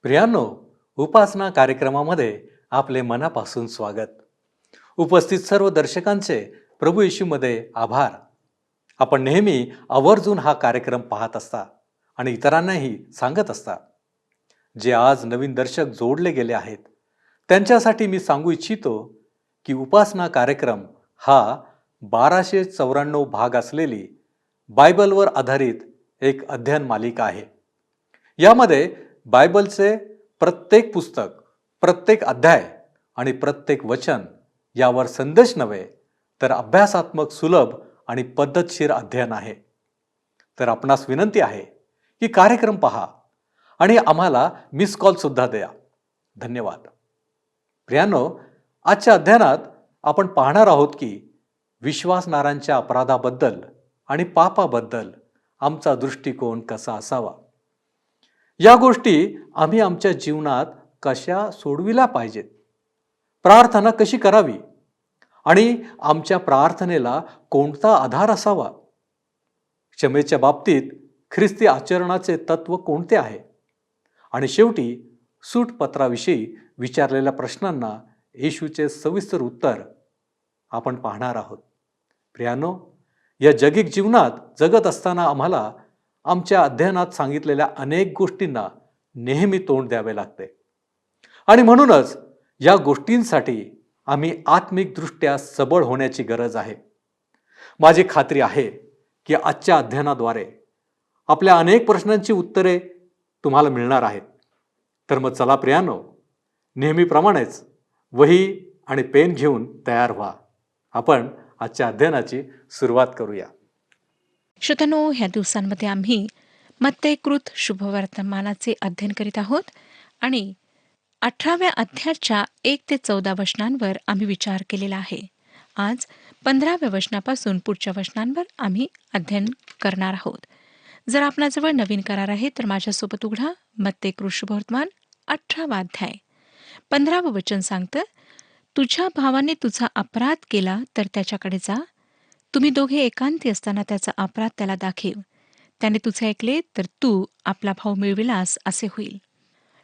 प्रियांनो, उपासना कार्यक्रमामध्ये आपले मनापासून स्वागत. उपस्थित सर्व दर्शकांचे प्रभू येशूमध्ये आभार. आपण नेहमी आवर्जून हा कार्यक्रम पाहत असता आणि इतरांनाही सांगत असता. जे आज नवीन दर्शक जोडले गेले आहेत त्यांच्यासाठी मी सांगू इच्छितो की उपासना कार्यक्रम हा 1294 भाग असलेली बायबलवर आधारित एक अध्ययन मालिका आहे. यामध्ये बायबलचे प्रत्येक पुस्तक, प्रत्येक अध्याय आणि प्रत्येक वचन यावर संदेश नव्हे तर अभ्यासात्मक, सुलभ आणि पद्धतशीर अध्ययन आहे. तर आपणास विनंती आहे की कार्यक्रम पहा आणि आम्हाला मिस कॉल सुद्धा द्या. धन्यवाद. प्रियांनो, आजच्या अध्ययनात आपण पाहणार आहोत की विश्वासणाऱ्यांच्या अपराधाबद्दल आणि पापाबद्दल आमचा दृष्टिकोन कसा असावा. या गोष्टी आम्ही आमच्या जीवनात कशा सोडविल्या पाहिजेत, प्रार्थना कशी करावी आणि आमच्या प्रार्थनेला कोणता आधार असावा, क्षमेच्या बाबतीत ख्रिस्ती आचरणाचे तत्व कोणते आहे आणि शेवटी सूटपत्राविषयी विचारलेल्या प्रश्नांना येशूचे सविस्तर उत्तर आपण पाहणार आहोत. प्रियांनो, या जगिक जीवनात जगत असताना आम्हाला आमच्या अध्ययनात सांगितलेल्या अनेक गोष्टींना नेहमी तोंड द्यावे लागते आणि म्हणूनच या गोष्टींसाठी आम्ही आत्मिकदृष्ट्या सबळ होण्याची गरज आहे. माझी खात्री आहे की आजच्या अध्ययनाद्वारे आपल्या अनेक प्रश्नांची उत्तरे तुम्हाला मिळणार आहेत. तर मग चला प्रियांनो, नेहमीप्रमाणेच वही आणि पेन घेऊन तयार व्हा. आपण आजच्या अध्ययनाची सुरुवात करूया. श्रोत्यांनो, ह्या दिवसांमध्ये आम्ही मत्तेकृत शुभवर्तमानाचे अध्ययन करीत आहोत आणि 18व्या अध्यायाच्या 1 ते 14 वचनांवर आम्ही विचार केलेला आहे. आज 15व्या वचनापासून पुढच्या वचनांवर आम्ही अध्ययन करणार आहोत. जर आपणाजवळ नवीन करार आहे तर माझ्यासोबत उघडा मत्तेकृत शुभवर्तमान 18वा अध्याय. 15वं वचन सांगतं, तुझ्या भावाने तुझा अपराध केला तर त्याच्याकडे जा. तुम्ही दोघे एकांती असताना त्याचा अपराध त्याला दाखव. त्याने तुझे ऐकले तर तू आपला भाव मिळविलास असे होईल.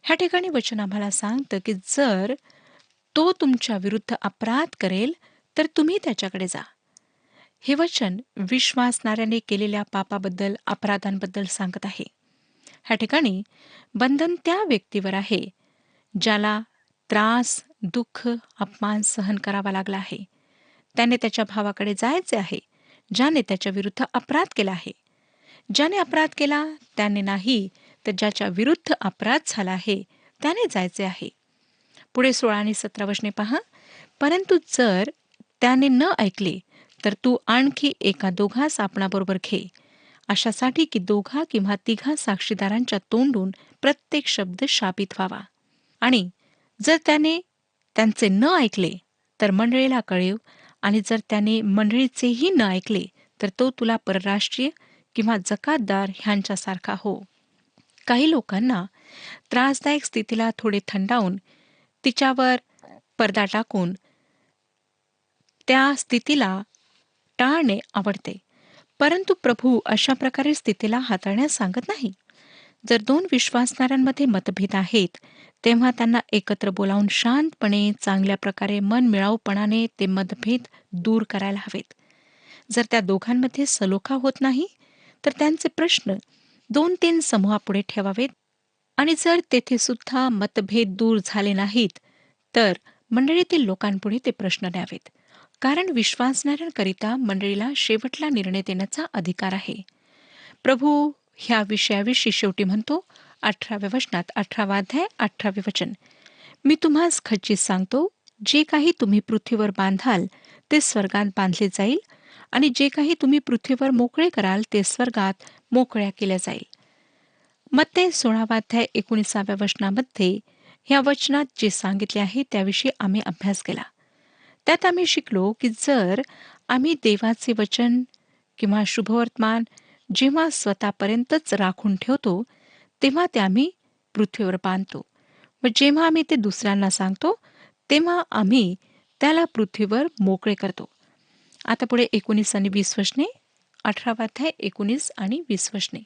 ह्या ठिकाणी वचन आम्हाला सांगतं की जर तो तुमच्या विरुद्ध अपराध करेल तर तुम्ही त्याच्याकडे जा. हे वचन विश्वासणाऱ्याने केलेल्या पापाबद्दल, अपराधांबद्दल सांगत आहे. ह्या ठिकाणी बंधन त्या व्यक्तीवर आहे ज्याला त्रास, दुःख, अपमान सहन करावा लागला आहे. त्याने त्याच्या भावाकडे जायचे आहे ज्याने त्याच्या विरुद्ध अपराध केला आहे. ज्याने अपराध केला त्याने नाही, तर ज्याच्या विरुद्ध अपराध झाला आहे त्याने जायचे आहे. पुढे 16 आणि 17 वचने पहा. परंतु जर त्याने न ऐकले तर तू आणखी एका दोघास आपणाबरोबर घे, अशासाठी की दोघा किंवा तिघा साक्षीदारांच्या तोंडून प्रत्येक शब्द शापित व्हावा. आणि जर त्याने त्यांचे न ऐकले तर मंडळीला कळव, आणि जर त्याने मंडळीचेही न ऐकले तर तो तुला परराष्ट्रीय किंवा जकातदार ह्यांच्यासारखा हो. काही लोकांना त्रासदायक स्थितीला थोडे थंडावून तिच्यावर पडदा टाकून त्या स्थितीला टाळणे आवडते, परंतु प्रभू अशा प्रकारे स्थितीला हाताळण्यास सांगत नाही. जर दोन विश्वासणाऱ्यांमध्ये मतभेद आहेत तेव्हा त्यांना एकत्र बोलावून शांतपणे, चांगल्या प्रकारे, मनमिळाऊपणाने ते मतभेद दूर करायला हवेत. जर त्या दोघांमध्ये सलोखा होत नाही तर त्यांचे प्रश्न 2-3 समूहापुढे ठेवावेत, आणि जर तेथे सुद्धा मतभेद दूर झाले नाहीत तर मंडळीतील लोकांपुढे ते प्रश्न न्यावेत. कारण विश्वासणाऱ्यांकरिता मंडळीला शेवटला निर्णय देण्याचा अधिकार आहे. प्रभू ह्या विषयाविषयी शेवटी म्हणतो 18व्या वचनात, 18वा अध्याय 18वे वचन, मी तुम्हास खचित सांगतो, जे काही तुम्ही पृथ्वीवर बांधाल ते स्वर्गात बांधले जाईल, आणि जे काही तुम्ही पृथ्वीवर मोकळे कराल ते स्वर्गात मोकळ्या केल्या जाईल. मत्ते 16वा अध्याय 19व्या वचनामध्ये ह्या वचनात जे सांगितले आहे त्याविषयी आम्ही अभ्यास केला. त्यात आम्ही शिकलो की जर आम्ही देवाचे वचन किंवा शुभवर्तमान जेव्हा स्वतःपर्यंतच राखून ठेवतो तेव्हा ते आम्ही पृथ्वीवर बांधतो, व जेव्हा आम्ही ते दुसऱ्यांना सांगतो तेव्हा आम्ही त्याला पृथ्वीवर मोकळे करतो. आता पुढे 19 आणि 20 वचने, 18वा अध्याय 19 आणि 20 वचने.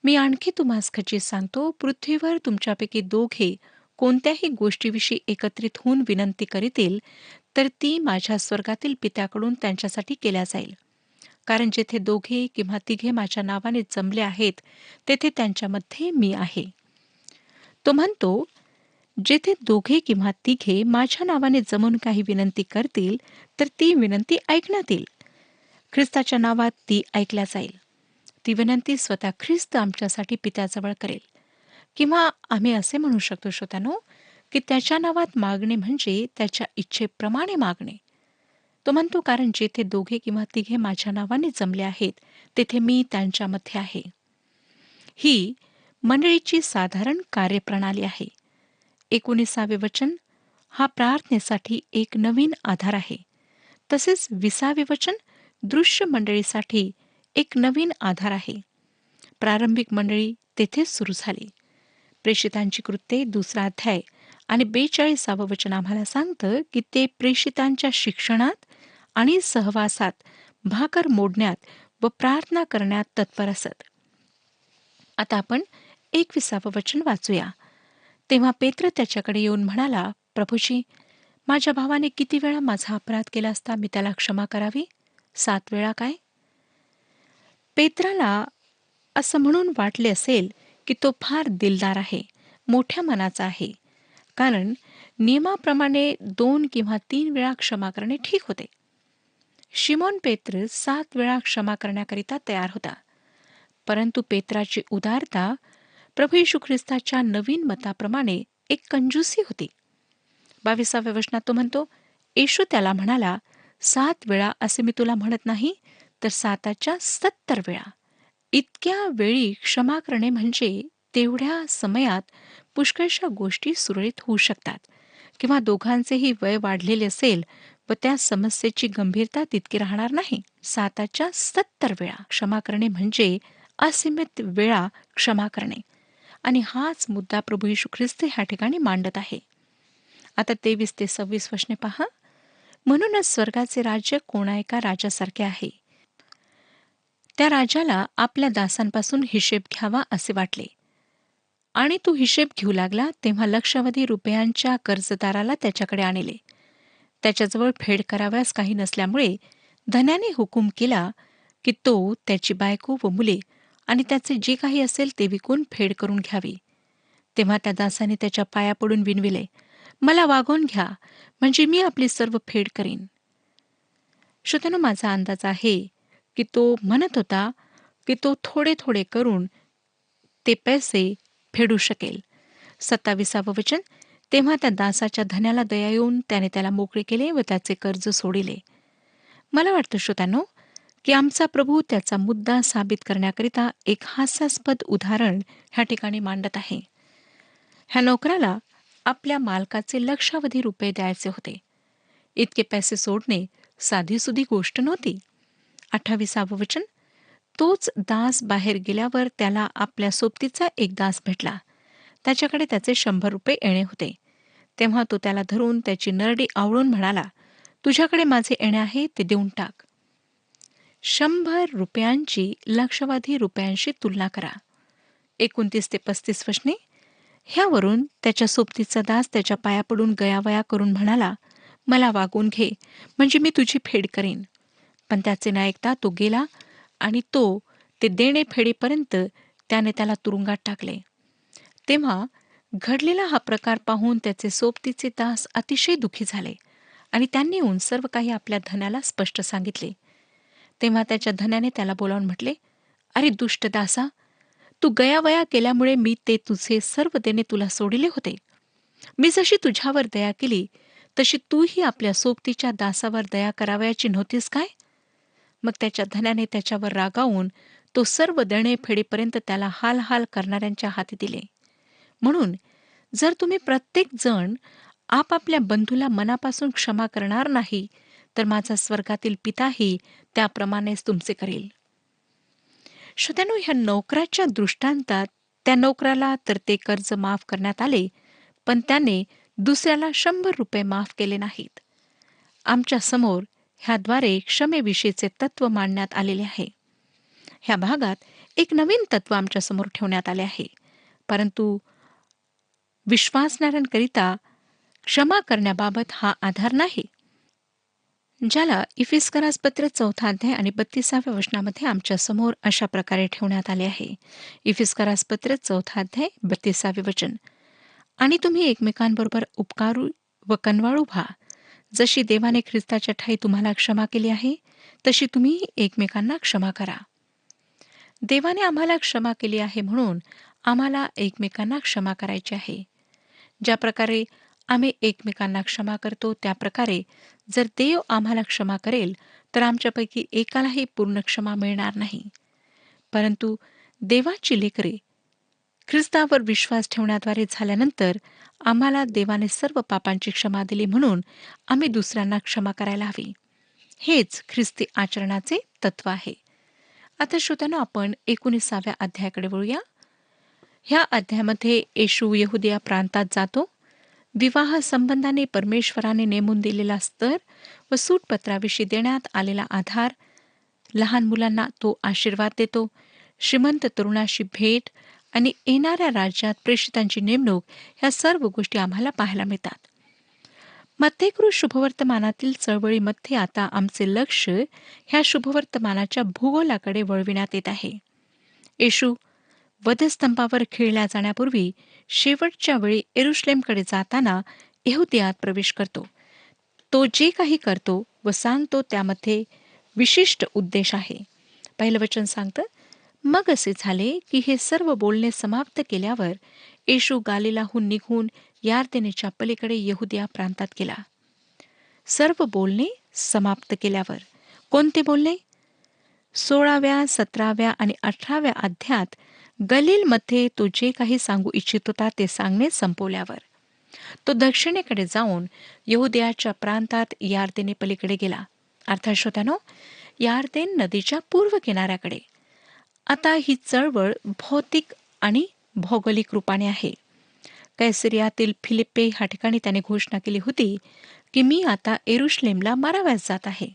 मी आणखी तुम्हास खचित सांगतो, पृथ्वीवर तुमच्यापैकी दोघे कोणत्याही गोष्टीविषयी एकत्रित होऊन विनंती करीतील, तर ती माझ्या स्वर्गातील पित्याकडून त्यांच्यासाठी केल्या जाईल. कारण जेथे दोघे किंवा तिघे माझ्या नावाने जमले आहेत, तेथे त्यांच्यामध्ये मी आहे. तो म्हणतो, जेथे दोघे किंवा तिघे माझ्या नावाने जमून काही विनंती करतील, तर ती विनंती ऐकण्यात येईल. ख्रिस्ताच्या नावात ती ऐकल्या जाईल. ती विनंती स्वतः ख्रिस्त आमच्यासाठी पित्याजवळ करेल. किंवा आम्ही असे म्हणू शकतो श्रोत्यानो, की त्याच्या नावात मागणे म्हणजे त्याच्या इच्छेप्रमाणे मागणे. तो म्हणतो, कारण जेथे दोघे किंवा तिघे माझ्या नावाने जमले आहेत, तेथे मी त्यांच्यामध्ये आहे. ही मंडळीची साधारण कार्यप्रणाली आहे. 19 वचन हा प्रार्थनेसाठी एक नवीन आधार आहे. तसेच 20 वचन दृश्य मंडळीसाठी एक नवीन आधार आहे. प्रारंभिक मंडळी तेथेच सुरू झाली. प्रेषितांची कृत्ये 2 अध्याय आणि 42 वचन आम्हाला सांगतं की ते प्रेषितांच्या शिक्षणात आणि सहवासात, भाकर मोडण्यात व प्रार्थना करण्यात तत्पर असत. आता आपण 21 वचन वाचूया. तेव्हा पेत्र त्याच्याकडे येऊन म्हणाला, प्रभूजी, माझ्या भावाने किती वेळा माझा अपराध केला असता मी त्याला क्षमा करावी? 7 वेळा काय? पेत्राला असं म्हणून वाटले असेल की तो फार दिलदार आहे, मोठ्या मनाचा आहे. कारण नियमाप्रमाणे 2 किंवा 3 वेळा क्षमा करणे ठीक होते. शिमोन पेत्र 7 वेळा क्षमा करण्याकरिता तयार होता. परंतु पेत्राची उदारता प्रभू येशू ख्रिस्ताच्या नवीन मताप्रमाणे एक कंजूसी होती. 22 वचनात तो म्हणतो, येशू त्याला म्हणाला, 7 वेळा असे मी तुला म्हणत नाही, तर 7च्या 70 वेळा. इतक्या वेळी क्षमा करणे म्हणजे तेवढ्या समयात पुष्कळशा गोष्टी सुरळीत होऊ शकतात. किंवा दोघांचेही वय वाढलेले असेल व त्या समस्येची गंभीरता तितकी राहणार नाही. 7च्या 70 वेळा क्षमा करणे म्हणजे असीमित वेळा क्षमा करणे. आणि हाच मुद्दा प्रभू येशू ख्रिस्त ह्या ठिकाणी मांडत आहे. आता 23 ते 26 वचने पहा. म्हणूनच स्वर्गाचे राज्य कोणा एका राजासारखे आहे. त्या राजाला आपल्या दासांपासून हिशेब घ्यावा असे वाटले. आणि तो हिशेब घेऊ लागला, तेव्हा लक्षावधी रुपयांच्या कर्जदाराला त्याच्याकडे आणले. त्याच्याजवळ फेड कराव्यास काही नसल्यामुळे धन्याने हुकूम केला की तो त्याची बायको व मुले आणि त्याचे जे काही असेल ते विकून फेड करून घ्यावी. तेव्हा त्या दासाने त्याच्या पाया पडून विनविले, मला वागवून घ्या, म्हणजे मी आपली सर्व फेड करीन. श्रोत्यानो, माझा अंदाज आहे की तो म्हणत होता की तो थोडे थोडे करून ते पैसे फेडू शकेल. 27 वचन, तेव्हा त्या दासाच्या धन्याला दया येऊन त्याने त्याला मोकळे केले व त्याचे कर्ज सोडिले. मला वाटतं श्रोत्यानो की आमचा प्रभू त्याचा मुद्दा साबित करण्याकरिता एक हास्यास्पद उदाहरण ह्या ठिकाणी मांडत आहे. ह्या नोकराला आपल्या मालकाचे लक्षावधी रुपये द्यायचे होते. इतके पैसे सोडणे साधीसुधी गोष्ट नव्हती. 28 वचन, तोच दास बाहेर गेल्यावर त्याला आपल्या सोबतीचा एक दास भेटला. त्याच्याकडे त्याचे 100 रुपये येणे होते. तेव्हा तो त्याला धरून त्याची नरडी आवळून म्हणाला, तुझ्याकडे माझे येणे आहे ते देऊन टाक. 100 रुपयांची लक्षावधी रुपयांशी तुलना करा. 29 ते 35 वचने, ह्यावरून त्याच्या सोबतीचा दास त्याच्या पाया पडून गयावया करून म्हणाला, मला वागवून घे, म्हणजे मी तुझी फेड करीन. पण त्याचे न ऐकता तो गेला आणि ते देणे फेडेपर्यंत त्याने त्याला तुरुंगात टाकले. तेव्हा घडलेला हा प्रकार पाहून त्याचे सोबतीचे दास अतिशय दुःखी झाले आणि त्यांनी येऊन सर्व काही आपल्या धन्याला स्पष्ट सांगितले. तेव्हा त्याच्या धन्याने त्याला बोलावून म्हटले, अरे दुष्ट दासा, तू गयावया केल्यामुळे मी ते तुझे सर्व देणे तुला सोडिले होते. मी जशी तुझ्यावर दया केली तशी तूही आपल्या सोबतीच्या दासावर दया करावयाची नव्हतीस काय? मग त्याच्या धन्याने त्याच्यावर रागावून तो सर्व देणे फेडेपर्यंत त्याला हाल हाल करणाऱ्यांच्या हाती दिले. म्हणून जर तुम्ही प्रत्येक जण आपापल्या बंधूला मनापासून क्षमा करणार नाही, तर माझा स्वर्गातील पिताही त्याप्रमाणेच तुमचे करेल. श्रोत्यानो, ह्या नोकराच्या दृष्टांतात त्या नोकराला तर ते कर्ज माफ करण्यात आले, पण त्याने दुसऱ्याला 100 रुपये माफ केले नाहीत. आमच्या समोर ह्याद्वारे क्षमेविषयीचे तत्व मांडण्यात आलेले आहे. ह्या भागात एक नवीन तत्व आमच्यासमोर ठेवण्यात आले आहे. परंतु विश्वासणाऱ्यांकरिता क्षमा करण्याबाबत हा आधार नाही, ज्याला इफिस्करास पत्र 4 अध्याय आणि 32व्या वचनामध्ये आमच्या समोर अशा प्रकारे ठेवण्यात आले आहे. इफिस्करास पत्र 4 अध्याय 32वे वचन. आणि तुम्ही एकमेकांबरोबर उपकारू व कनवाळू व्हा, जशी देवाने ख्रिस्ताच्या ठायी तुम्हाला क्षमा केली आहे, तशी तुम्ही एकमेकांना क्षमा करा. देवाने आम्हाला क्षमा केली आहे म्हणून आम्हाला एकमेकांना क्षमा करायची आहे. ज्या प्रकारे आम्ही एकमेकांना क्षमा करतो, त्या प्रकारे जर देव आम्हाला क्षमा करेल, तर आमच्यापैकी एकालाही पूर्ण क्षमा मिळणार नाही. परंतु देवाची लेकरे ख्रिस्तावर विश्वास ठेवण्याद्वारे झाल्यानंतर आम्हाला देवाने सर्व पापांची क्षमा दिली म्हणून आम्ही दुसऱ्यांना क्षमा करायला हवी. हेच ख्रिस्ती आचरणाचे तत्व आहे. आता श्रोत्यानो, आपण 19व्या अध्यायाकडे वळूया. ह्या अध्यायामध्ये येशू यहुदिया प्रांतात जातो. विवाह संबंधाने परमेश्वराने नेमून दिलेला स्तर व सूटपत्राविषयी देण्यात आलेला आधार, लहान मुलांना तो आशीर्वाद देतो, श्रीमंत तरुणाशी भेट आणि येणाऱ्या राज्यात प्रेषितांची नेमणूक, ह्या सर्व गोष्टी आम्हाला पाहायला मिळतात. मत्तेकृत शुभवर्तमानातील चळवळीमध्ये आता आमचे लक्ष ह्या शुभवर्तमानाच्या भूगोलाकडे वळविण्यात येत आहे. येशू वधस्तंभावर खिळल्या जाण्यापूर्वी शेवटच्या वेळी येरुशलेमकडे जाताना यहुदियात प्रवेश करतो. तो जे काही करतो व सांगतो त्यामध्ये विशिष्ट उद्देश आहे. पहिलं वचन सांगतं, मग असे झाले की हे सर्व बोलणे समाप्त केल्यावर येशू गालिलाहून निघून यार्देनेच्या पलीकडे यहुदिया प्रांतात गेला. सर्व बोलणे समाप्त केल्यावर. कोणते बोलणे? 16व्या, 17व्या आणि 18व्या अध्यायात गलीलमध्ये तो जे काही सांगू इच्छित होता ते सांगणे संपवल्यावर तो दक्षिणेकडे जाऊन यहुदियाच्या प्रांतात यार्देने पलीकडे गेला. अर्थात श्रोत्यानो, यार्देन नदीच्या पूर्व किनाऱ्याकडे. आता ही चळवळ भौतिक आणि भौगोलिक रूपाने आहे. कैसरियातील फिलिप्पे ह्या ठिकाणी त्याने घोषणा केली होती की मी आता येरुशलेमला माराव्यास जात आहे.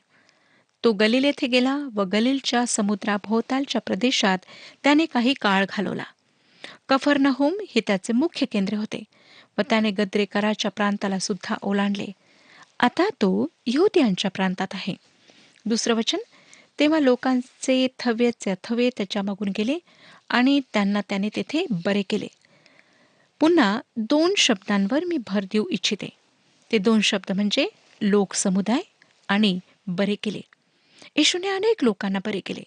तो गलील येथे गेला व गलीलच्या समुद्राभोवतालच्या प्रदेशात त्याने काही काळ घालवला. कफरनहूम हे त्याचे मुख्य केंद्र होते व त्याने गद्रेकराच्या प्रांताला सुद्धा ओलांडले. आता तो यहुदियांच्या प्रांतात आहे. दुसरं वचन, तेव्हा लोकांचे थव्यचे थवे त्याच्या मागून गेले आणि त्यांना त्याने तेथे बरे केले. पुन्हा 2 शब्दांवर मी भर देऊ इच्छिते. ते 2 शब्द म्हणजे लोकसमुदाय आणि बरे केले. येशूने अनेक लोकांना बरे केले.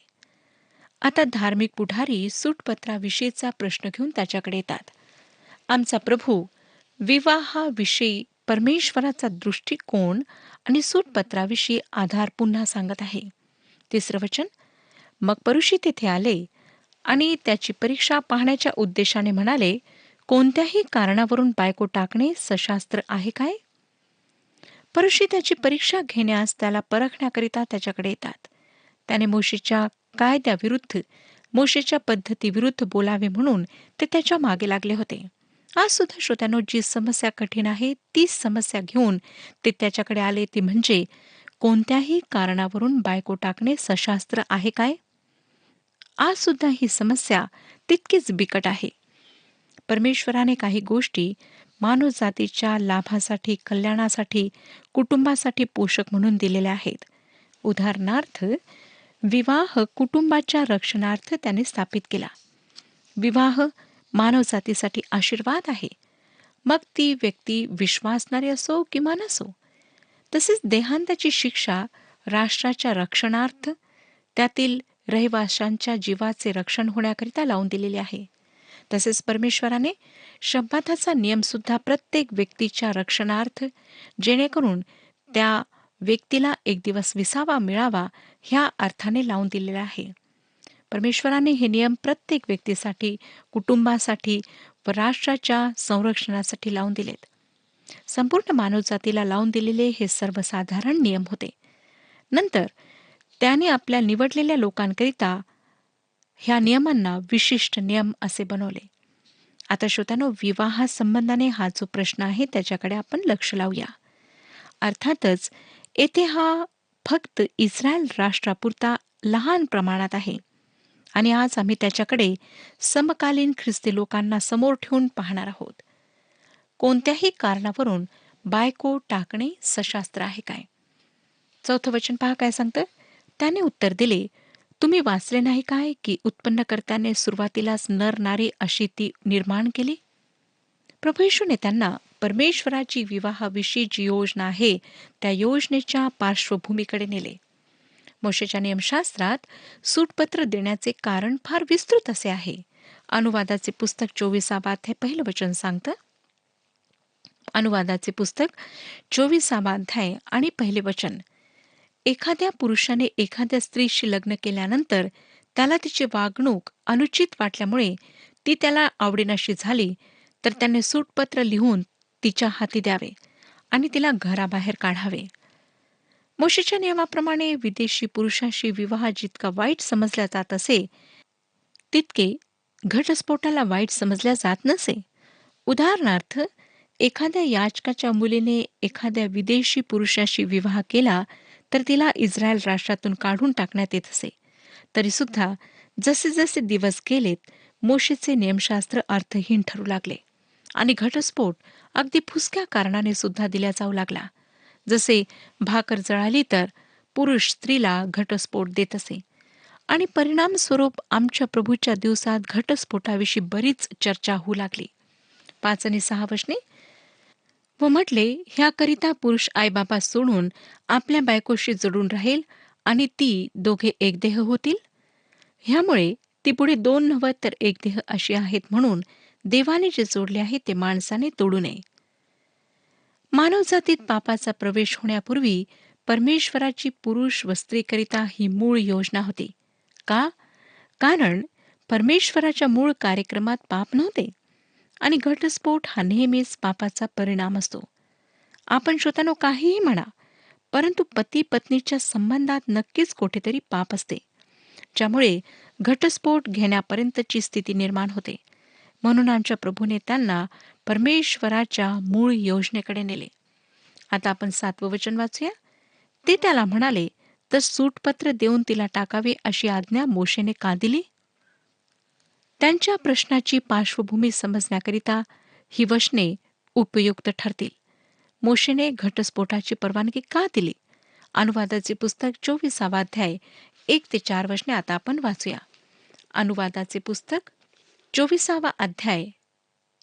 आता धार्मिक पुढारी सूटपत्राविषयीचा प्रश्न घेऊन त्याच्याकडे येतात. आमचा प्रभू विवाहाविषयी परमेश्वराचा दृष्टिकोन आणि सूटपत्राविषयी आधार पुन्हा सांगत आहे. तिसरं वचन, मग परुषी तेथे आले आणि त्याची परीक्षा पाहण्याच्या उद्देशाने म्हणाले, कोणत्याही कारणावरून बायको टाकणे सशास्त्र आहे काय? परुषी त्याची परीक्षा घेण्यास, त्याला परखण्याकरिता त्याच्याकडे येतात. त्याने मोशेच्या कायद्याविरुद्ध, मोशेच्या पद्धतीविरुद्ध बोलावे म्हणून ते त्याच्या मागे लागले होते. आज सुद्धा श्रोत्यानो, जी समस्या कठीण आहे तीच समस्या घेऊन ते त्याच्याकडे आले, ती म्हणजे कोणत्याही कारणावरून बायको टाकणे सशास्त्र आहे काय? आज सुद्धा ही समस्या तितकीच बिकट आहे. परमेश्वराने काही गोष्टी मानवजातीच्या लाभासाठी, कल्याणासाठी, कुटुंबासाठी पोषक म्हणून दिलेल्या आहेत. उदाहरणार्थ, विवाह कुटुंबाच्या रक्षणार्थ त्याने स्थापित केला. विवाह मानवजातीसाठी आशीर्वाद आहे, मग ती व्यक्ती विश्वासणारी असो किंवा नसो. तसेच देहांताची शिक्षा राष्ट्राच्या रक्षणार्थ, त्यातील रहिवाशांच्या जीवाचे रक्षण होण्याकरिता लावून दिलेली आहे. तसेच परमेश्वराने शब्बाताचा नियम सुद्धा प्रत्येक व्यक्तीच्या रक्षणार्थ, जेणेकरून त्या व्यक्तीला एक दिवस विसावा मिळावा, ह्या अर्थाने लावून दिलेला आहे. परमेश्वराने हे नियम प्रत्येक व्यक्तीसाठी, कुटुंबासाठी व राष्ट्राच्या संरक्षणासाठी लावून दिलेत. संपूर्ण मानवजातीला लावून दिलेले हे सर्वसाधारण नियम होते. नंतर त्याने आपल्या निवडलेल्या लोकांकरिता ह्या नियमांना विशिष्ट नियम असे बनवले. आता श्रोत्यानो, विवाहासंबंधाने हा जो प्रश्न आहे त्याच्याकडे आपण लक्ष लावूया. अर्थातच येथे हा फक्त इस्रायल राष्ट्रापुरता लहान प्रमाणात आहे. आणि आज आम्ही त्याच्याकडे समकालीन ख्रिस्ती लोकांना समोर ठेवून पाहणार आहोत. कोणत्याही कारणावरून बायको टाकणे सशास्त्र आहे काय? 4थं वचन पहा काय सांगतं. त्याने उत्तर दिले, तुम्ही वाचले नाही काय की उत्पन्नकर्त्याने सुरुवातीलाच नर नारी अशी ती निर्माण केली. प्रभू येशूने त्यांना परमेश्वराची विवाहाविषयी जी योजना आहे त्या योजनेच्या पार्श्वभूमीकडे नेले. मोशेच्या नियमशास्त्रात सूटपत्र देण्याचे कारण फार विस्तृत असे आहे. अनुवादाचे पुस्तक 24 हे पहिलं वचन सांगतं. अनुवादाचे पुस्तक 24 आणि पहिले वचन. एखाद्या पुरुषाने एखाद्या स्त्रीशी लग्न केल्यानंतर त्याला तिची वागणूक अनुचित वाटल्यामुळे ती त्याला आवडेनाशी झाली तर त्याने सूटपत्र लिहून तिच्या हाती द्यावे आणि तिला घराबाहेर काढावे. मोशेच्या नियमाप्रमाणे विदेशी पुरुषाशी विवाह जितका वाईट समजला जात असे तितके घटस्फोटाला वाईट समजल्या जात नसे. उदाहरणार्थ, एखाद्या याजकाच्या मुलीने एखाद्या विदेशी पुरुषाशी विवाह केला तर तिला इस्रायल राष्ट्रातून काढून टाकण्यात येत असे. तरीसुद्धा जसे जसे दिवस गेलेत मोशेचे नियमशास्त्र अर्थहीन ठरू लागले आणि घटस्फोट अगदी फुसक्या कारणाने सुद्धा दिला जाऊ लागला. जसे भाकर जळाली तर पुरुष स्त्रीला घटस्फोट देत असे आणि परिणामस्वरूप आमच्या प्रभूच्या दिवसात घटस्फोटाविषयी बरीच चर्चा होऊ लागली. 5 आणि 6 वचने. व म्हटले, ह्याकरिता पुरुष आईबाबा सोडून आपल्या बायकोशी जोडून राहील आणि ती दोघे एक देह होतील. ह्यामुळे ती पुढे 2 नव्हे तर एक देह अशी आहेत म्हणून देवाने जे जोडले आहे ते माणसाने तोडू नये. मानवजातीत पापाचा प्रवेश होण्यापूर्वी परमेश्वराची पुरुष व स्त्रीकरिता ही मूळ योजना होती. का? कारण परमेश्वराच्या मूळ कार्यक्रमात पाप नव्हते आणि घटस्फोट हा नेहमीच पापाचा परिणाम असतो. आपण श्रोत्यानो काहीही म्हणा, परंतु पती पत्नीच्या संबंधात नक्कीच कुठेतरी पाप असते, ज्यामुळे घटस्फोट घेण्यापर्यंतची स्थिती निर्माण होते. म्हणून आमच्या प्रभूने त्यांना परमेश्वराच्या मूळ योजनेकडे नेले. आता आपण 7वं वचन वाचूया. ते त्याला म्हणाले, तर सूटपत्र देऊन तिला टाकावे अशी आज्ञा मोशेने का दिली? त्यांच्या प्रश्नाची पार्श्वभूमी समजण्याकरिता ही वचने उपयुक्त ठरतील. मोशेने घटस्फोटाची परवानगी का दिली? अनुवादाचे पुस्तक 24 1 ते 4 वचने आता आपण वाचूया. अनुवादाचे पुस्तक 24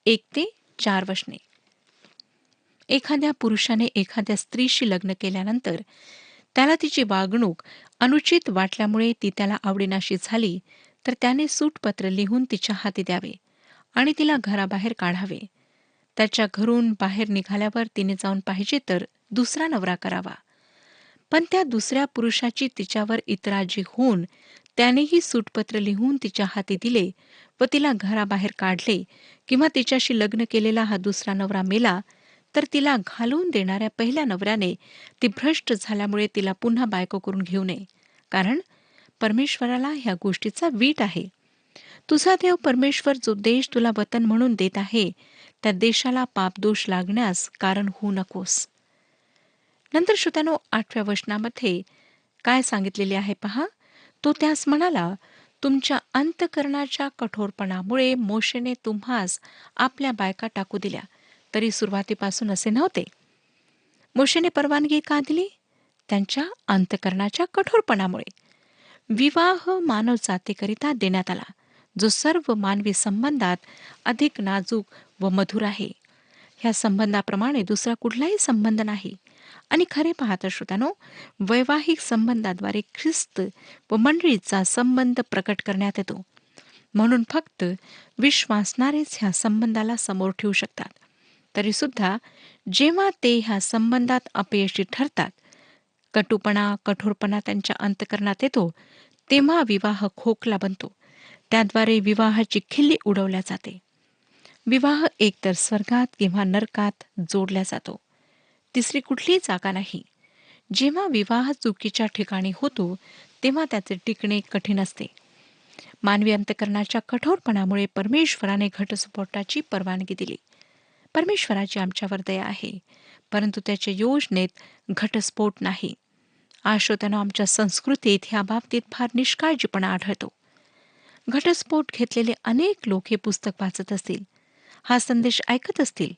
1 ते 4 वचने. एखाद्या पुरुषाने एखाद्या स्त्रीशी लग्न केल्यानंतर त्याला तिची वागणूक अनुचित वाटल्यामुळे ती त्याला आवडेनाशी झाली तर त्याने सूटपत्र लिहून तिच्या हाती द्यावे आणि तिला घराबाहेर काढावे. त्याच्या घरून बाहेर निघाल्यावर तिने जाऊन पाहिजे तर दुसरा नवरा करावा. पण त्या दुसऱ्या पुरुषाची तिच्यावर इतराजी होऊन त्यानेही सूटपत्र लिहून तिच्या हाती दिले व तिला घराबाहेर काढले किंवा तिच्याशी लग्न केलेला हा दुसरा नवरा मेला तर तिला घालवून देणाऱ्या पहिल्या नवऱ्याने ती भ्रष्ट झाल्यामुळे तिला पुन्हा बायको करून घेऊ नये. कारण परमेश्वराला ह्या गोष्टीचा वीट आहे. तुझा देव परमेश्वर जो देश तुला वतन म्हणून देत आहे त्या देशाला पापदोष लागण्यास कारण होऊ नकोस. नंतर श्रोत्यानो 8व्या वचनामध्ये काय सांगितलेले आहे पहा. तो त्यास म्हणाला, तुमच्या अंतकरणाच्या कठोरपणामुळे मोशेने तुम्हास आपल्या बायका टाकू दिल्या, तरी सुरुवातीपासून असे नव्हते. मोशेने परवानगी का दिली? त्यांच्या अंतकरणाच्या कठोरपणामुळे. विवाह मानव जातीकरिता देण्यात आला, जो सर्व मानवी संबंधात अधिक नाजूक व मधुर आहे. ह्या संबंधाप्रमाणे दुसरा कुठलाही संबंध नाही. आणि खरे पाहता श्रोत्यानो, वैवाहिक संबंधाद्वारे ख्रिस्त व मंडळीचा संबंध प्रकट करण्यात येतो. म्हणून फक्त विश्वासणारेच ह्या संबंधाला समोर ठेवू शकतात. तरीसुद्धा जेव्हा ते ह्या संबंधात अपयशी ठरतात, कटुपणा कठोरपणा त्यांच्या अंतकरणात येतो, तेव्हा विवाह खोकला बनतो. त्याद्वारे विवाहाची खिल्ली उडवल्या जाते. विवाह एकतर स्वर्गात किंवा नरकात जोडला जातो. तिसरी कुठलीही जागा नाही. जेव्हा विवाह चुकीच्या ठिकाणी होतो तेव्हा त्याचे टिकणे कठीण असते. मानवी अंतकरणाच्या कठोरपणामुळे परमेश्वराने घटस्फोटाची परवानगी दिली. परमेश्वराची आमच्यावर दया आहे, परंतु त्याच्या योजनेत घटस्फोट नाही. आज श्रोत्यांनो, आमच्या संस्कृतीत ह्या बाबतीत फार निष्काळजीपणा आढळतो. घटस्फोट घेतलेले अनेक लोक हे पुस्तक वाचत असतील, हा संदेश ऐकत असतील.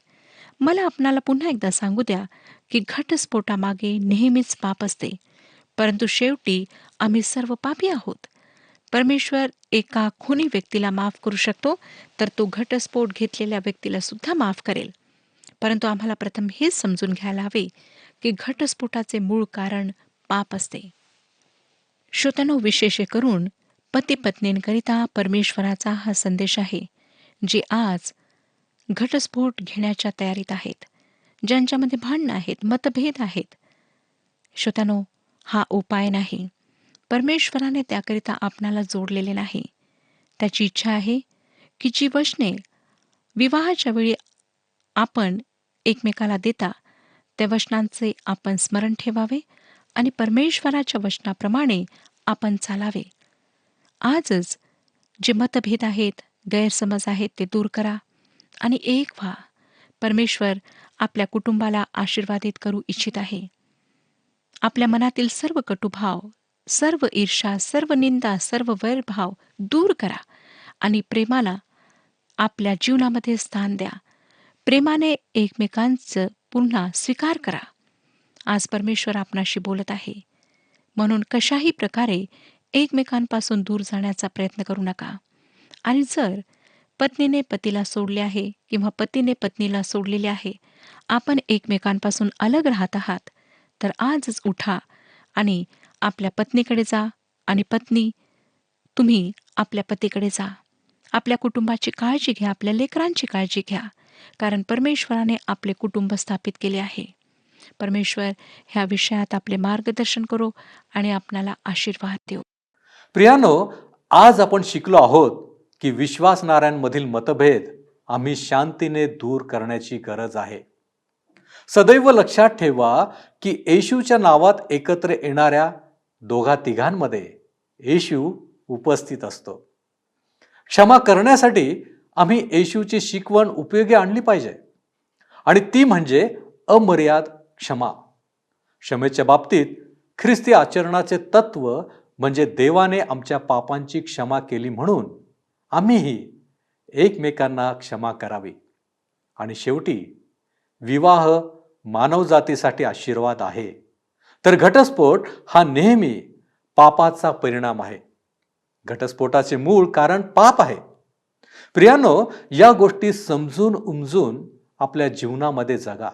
मला आपणाला पुन्हा एकदा सांगू द्या की घटस्फोटामागे नेहमीच पाप असते, परंतु शेवटी आम्ही सर्व पापी आहोत. परमेश्वर एका खुनी व्यक्तीला माफ करू शकतो, तर तो घटस्फोट घेतलेल्या व्यक्तीला सुद्धा माफ करेल. परंतु आम्हाला प्रथम हेच समजून घ्यायला हवे की घटस्फोटाचे मूळ कारण पाप असते. श्रोत्यानो, विशेष करून पती पत्नींकरिता परमेश्वराचा हा संदेश आहे, जे आज घटस्फोट घेण्याच्या तयारीत आहेत, ज्यांच्यामध्ये भांडणं आहेत, मतभेद आहेत. श्रोत्यानो, हा उपाय नाही. परमेश्वराने त्याकरिता आपणाला जोडलेले नाही. त्याची इच्छा आहे की जी वचने विवाहाच्या वेळी आपण एकमेकाला देता, त्या वचनांचे आपण स्मरण ठेवावे आणि परमेश्वराच्या वचनाप्रमाणे आपण चालावे. आजच जे मतभेद आहेत, गैरसमज आहेत, ते दूर करा आणि एक व्हा. परमेश्वर आपल्या कुटुंबाला आशीर्वादित करू इच्छित आहे. आपल्या मनातील सर्व कटुभाव, सर्व ईर्ष्या, सर्व निंदा, सर्व वैरभाव दूर करा आणि प्रेमाला आपल्या जीवनामध्ये स्थान द्या. प्रेमाने एकमेकांचं पुन्हा स्वीकार करा. आज परमेश्वर आपणाशी बोलत आहे, म्हणून कशाही प्रकारे एकमेकांपासून दूर जाण्याचा प्रयत्न करू नका. आणि जर पत्नीने पतीला सोडले आहे किंवा पतीने पत्नीला सोडलेले आहे, आपण एकमेकांपासून अलग राहत आहात, तर आजच उठा आणि आपल्या पत्नीकडे जा आणि पत्नी, तुम्ही आपल्या पतीकडे जा. आपल्या कुटुंबाची काळजी घ्या, आपल्या लेकरांची काळजी घ्या, कारण परमेश्वराने आपले कुटुंब स्थापित केले आहे. परमेश्वर ह्या विषयात आपले मार्गदर्शन करो आणि आपणाला आशीर्वाद देऊ. प्रियानो, आज आपण शिकलो आहोत की विश्वासणाऱ्यांमधील मतभेद आम्ही शांतीने दूर करण्याची गरज आहे. सदैव लक्षात ठेवा की येशूच्या नावात एकत्र येणाऱ्या दोघा तिघांमध्ये येशू उपस्थित असतो. क्षमा करण्यासाठी आम्ही येशूची शिकवण उपयोगी आणली पाहिजे, आणि ती म्हणजे अमर्याद क्षमा. क्षमेच्या बाबतीत ख्रिस्ती आचरणाचे तत्व म्हणजे देवाने आमच्या पापांची क्षमा केली म्हणून आम्हीही एकमेकांना क्षमा करावी. आणि शेवटी विवाह मानवजातीसाठी आशीर्वाद आहे, तर घटस्फोट हा नेहमी पापाचा परिणाम आहे. घटस्फोटाचे मूळ कारण पाप आहे. प्रियानो, या गोष्टी समजून उमजून आपल्या जीवनामध्ये जगा.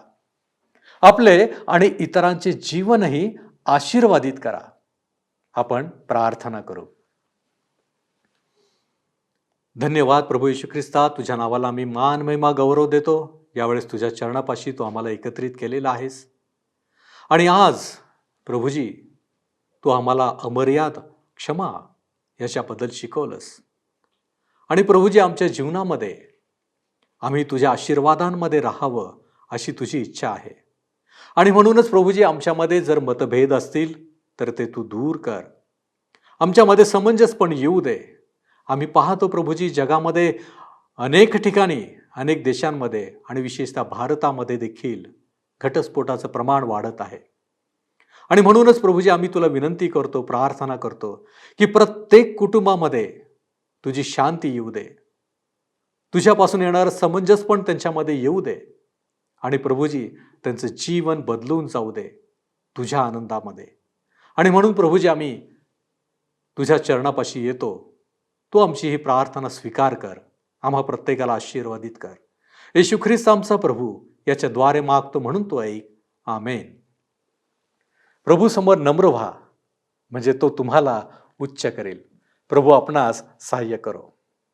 आपले आणि इतरांचे जीवनही आशीर्वादित करा. आपण प्रार्थना करू. धन्यवाद प्रभू येशू ख्रिस्ता, तुझ्या नावाला आम्ही मान, महिमा, गौरव देतो. यावेळेस तुझ्या चरणापाशी तू आम्हाला एकत्रित केलेला आहेस, आणि आज प्रभूजी तू आम्हाला अमर्याद क्षमा याच्याबद्दल शिकवलंस. आणि प्रभूजी, आमच्या जीवनामध्ये आम्ही तुझ्या आशीर्वादांमध्ये राहावं अशी तुझी इच्छा आहे. आणि म्हणूनच प्रभूजी, आमच्यामध्ये जर मतभेद असतील तर ते तू दूर कर. आमच्यामध्ये समंजसपण येऊ दे. आम्ही पाहतो प्रभूजी, जगामध्ये अनेक ठिकाणी, अनेक देशांमध्ये आणि विशेषतः भारतामध्ये देखील घटस्फोटाचं प्रमाण वाढत आहे. आणि म्हणूनच प्रभूजी, आम्ही तुला विनंती करतो, प्रार्थना करतो की प्रत्येक कुटुंबामध्ये तुझी शांती येऊ दे. तुझ्यापासून येणारं समंजसपण त्यांच्यामध्ये येऊ दे. आणि प्रभूजी, त्यांचं जीवन बदलून जाऊ दे तुझ्या आनंदामध्ये. आणि म्हणून प्रभूजी, आम्ही तुझ्या चरणापाशी येतो. तू आमची ही प्रार्थना स्वीकार कर. आम्हा प्रत्येकाला आशीर्वादित कर. येशू ख्रिस्त आमचा प्रभू याच्याद्वारे मागतो म्हणून तो ऐक. आमेन. प्रभू समोर नम्र व्हा, म्हणजे तो तुम्हाला उच्च करेल. प्रभू आपणास सहाय्य करो.